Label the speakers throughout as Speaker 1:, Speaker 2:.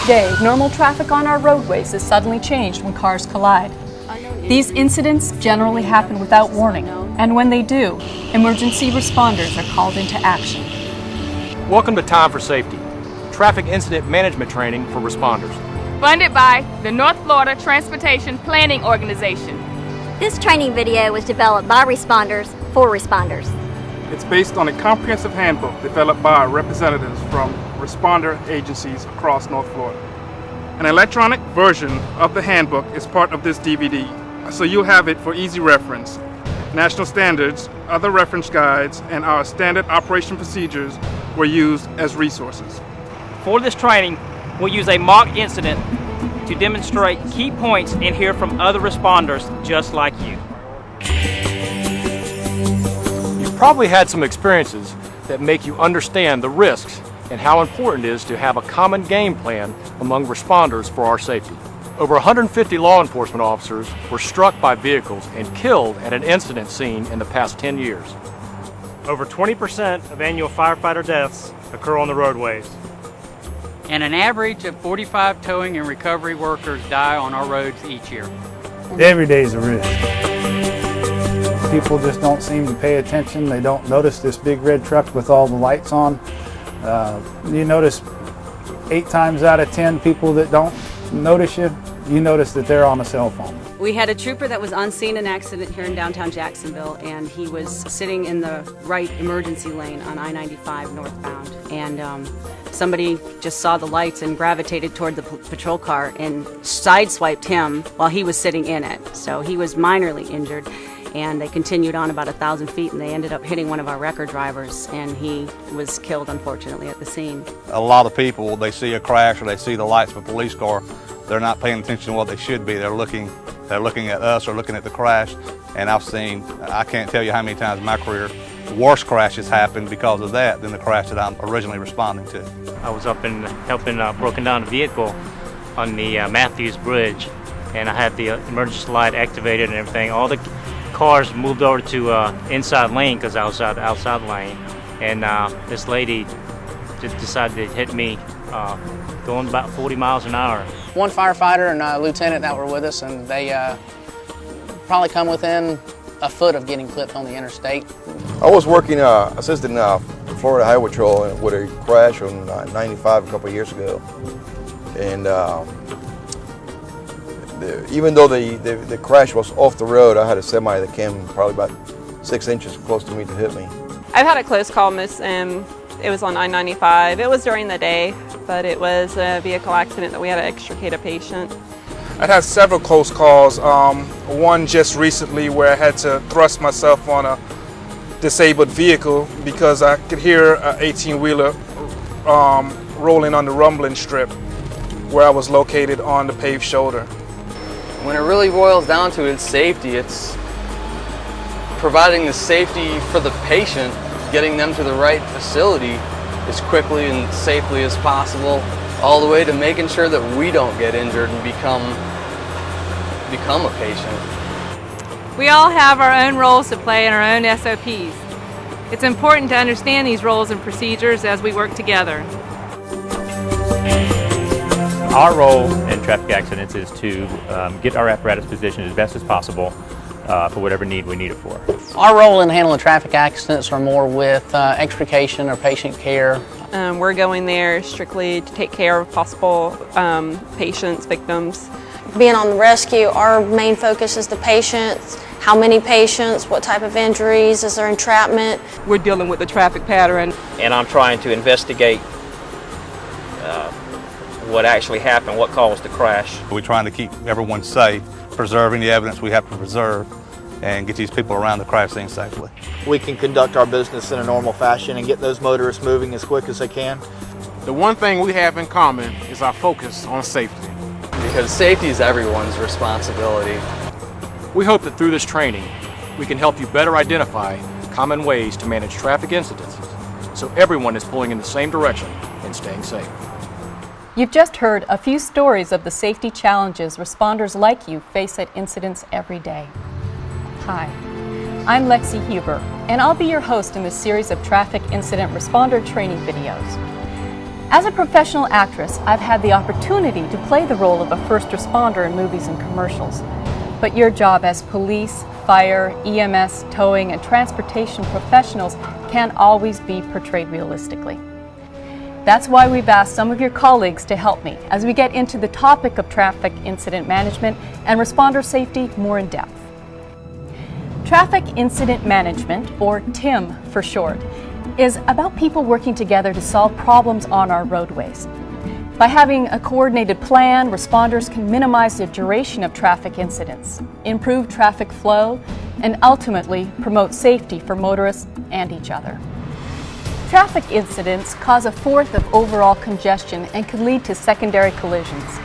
Speaker 1: day, normal traffic on our roadways is suddenly changed when cars collide. These incidents generally happen without warning, and when they do, emergency responders are called into action.
Speaker 2: Welcome to Time for Safety, traffic incident management training for responders.
Speaker 3: Funded by the North Florida Transportation Planning Organization.
Speaker 4: This training video was developed by responders for responders.
Speaker 5: It's based on a comprehensive handbook developed by representatives from responder agencies across North Florida. An electronic version of the handbook is part of this DVD, so you'll have it for easy reference. National standards, other reference guides, and our standard operation procedures were used as resources.
Speaker 6: For this training, we'll use a mock incident to demonstrate key points and hear from other responders just like you.
Speaker 2: You've probably had some experiences that make you understand the risks and how important it is to have a common game plan among responders for our safety. Over 150 law enforcement officers were struck by vehicles and killed at an incident scene in the past 10 years.
Speaker 7: Over 20% of annual firefighter deaths occur on the roadways.
Speaker 8: And an average of 45 towing and recovery workers die on our roads each year.
Speaker 9: Every day is a risk. People just don't seem to pay attention. They don't notice this big red truck with all the lights on. You notice 8 times out of 10 people that don't notice you, you notice that they're on a cell phone.
Speaker 10: We had a trooper that was on scene in an accident here in downtown Jacksonville, and he was sitting in the right emergency lane on I-95 northbound. And somebody just saw the lights and gravitated toward the patrol car and sideswiped him while he was sitting in it. So he was minorly injured, and they continued on about 1,000 feet, and they ended up hitting one of our wrecker drivers, and he was killed, unfortunately, at the scene.
Speaker 11: A lot of people, they see a crash or they see the lights of a police car, they're not paying attention to what they should be. They're looking at us or looking at the crash, and I've seen, I can't tell you how many times in my career, worse crashes happened because of that than the crash that I'm originally responding to.
Speaker 6: I was up and helping a broken down vehicle on the Matthews Bridge, and I had the emergency light activated and everything. All the cars moved over to inside lane because I was outside lane, and this lady just decided to hit me going about 40 miles an hour.
Speaker 12: One firefighter and a lieutenant that were with us, and they probably come within a foot of getting clipped on the interstate.
Speaker 13: I was working assisting Florida Highway Patrol with a crash on 95 a couple of years ago, and even though the crash was off the road, I had a semi that came probably about 6 inches close to me to hit me.
Speaker 14: I've had a close call, Miss. It was on I-95. It was during the day, but it was a vehicle accident that we had to extricate a patient.
Speaker 5: I've had several close calls. One just recently where I had to thrust myself on a disabled vehicle because I could hear an 18-wheeler rolling on the rumbling strip where I was located on the paved shoulder.
Speaker 15: When it really boils down to it, it's safety. It's providing the safety for the patient, getting them to the right facility as quickly and safely as possible, all the way to making sure that we don't get injured and become a patient.
Speaker 3: We all have our own roles to play and our own SOPs. It's important to understand these roles and procedures as we work together.
Speaker 7: Our role in traffic accidents is to get our apparatus positioned as best as possible for whatever need we need it for.
Speaker 12: Our role in handling traffic accidents are more with extrication or patient care.
Speaker 14: We're going there strictly to take care of possible patients, victims.
Speaker 16: Being on the rescue, our main focus is the patients. How many patients, what type of injuries, is there entrapment?
Speaker 3: We're dealing with the traffic pattern.
Speaker 6: And I'm trying to investigate what actually happened, what caused the crash.
Speaker 11: We're trying to keep everyone safe, preserving the evidence we have to preserve, and get these people around the crash scene safely.
Speaker 17: We can conduct our business in a normal fashion and get those motorists moving as quick as they can.
Speaker 5: The one thing we have in common is our focus on safety.
Speaker 15: Because safety is everyone's responsibility.
Speaker 2: We hope that through this training, we can help you better identify common ways to manage traffic incidents so everyone is pulling in the same direction and staying safe.
Speaker 1: You've just heard a few stories of the safety challenges responders like you face at incidents every day. Hi, I'm Lexi Huber, and I'll be your host in this series of traffic incident responder training videos. As a professional actress, I've had the opportunity to play the role of a first responder in movies and commercials. But your job as police, fire, EMS, towing, and transportation professionals can't always be portrayed realistically. That's why we've asked some of your colleagues to help me as we get into the topic of traffic incident management and responder safety more in depth. Traffic Incident Management, or TIM for short, is about people working together to solve problems on our roadways. By having a coordinated plan, responders can minimize the duration of traffic incidents, improve traffic flow, and ultimately promote safety for motorists and each other. Traffic incidents cause a fourth of overall congestion and can lead to secondary collisions.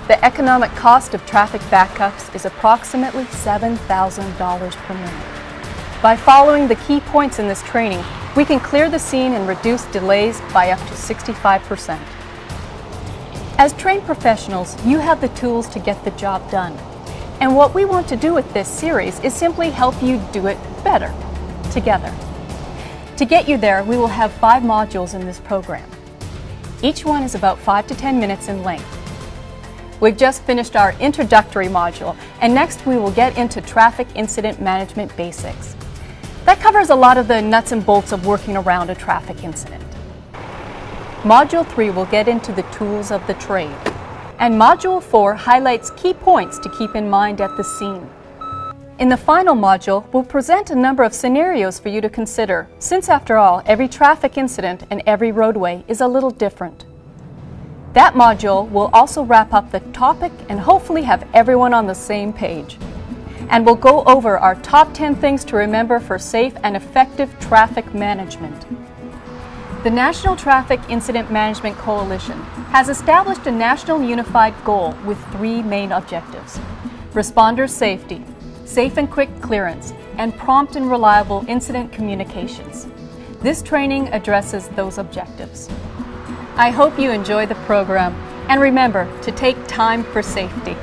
Speaker 1: The economic cost of traffic backups is approximately $7,000 per minute. By following the key points in this training, we can clear the scene and reduce delays by up to 65%. As trained professionals, you have the tools to get the job done. And what we want to do with this series is simply help you do it better, together. To get you there, we will have 5 modules in this program. Each one is about 5 to 10 minutes in length. We've just finished our introductory module, and next we will get into traffic incident management basics. That covers a lot of the nuts and bolts of working around a traffic incident. Module 3 will get into the tools of the trade, and Module 4 highlights key points to keep in mind at the scene. In the final module, we'll present a number of scenarios for you to consider, since after all, every traffic incident and every roadway is a little different. That module will also wrap up the topic and hopefully have everyone on the same page. And we'll go over our top 10 things to remember for safe and effective traffic management. The National Traffic Incident Management Coalition has established a national unified goal with 3 main objectives: responder safety, safe and quick clearance, and prompt and reliable incident communications. This training addresses those objectives. I hope you enjoy the program, and remember to take time for safety.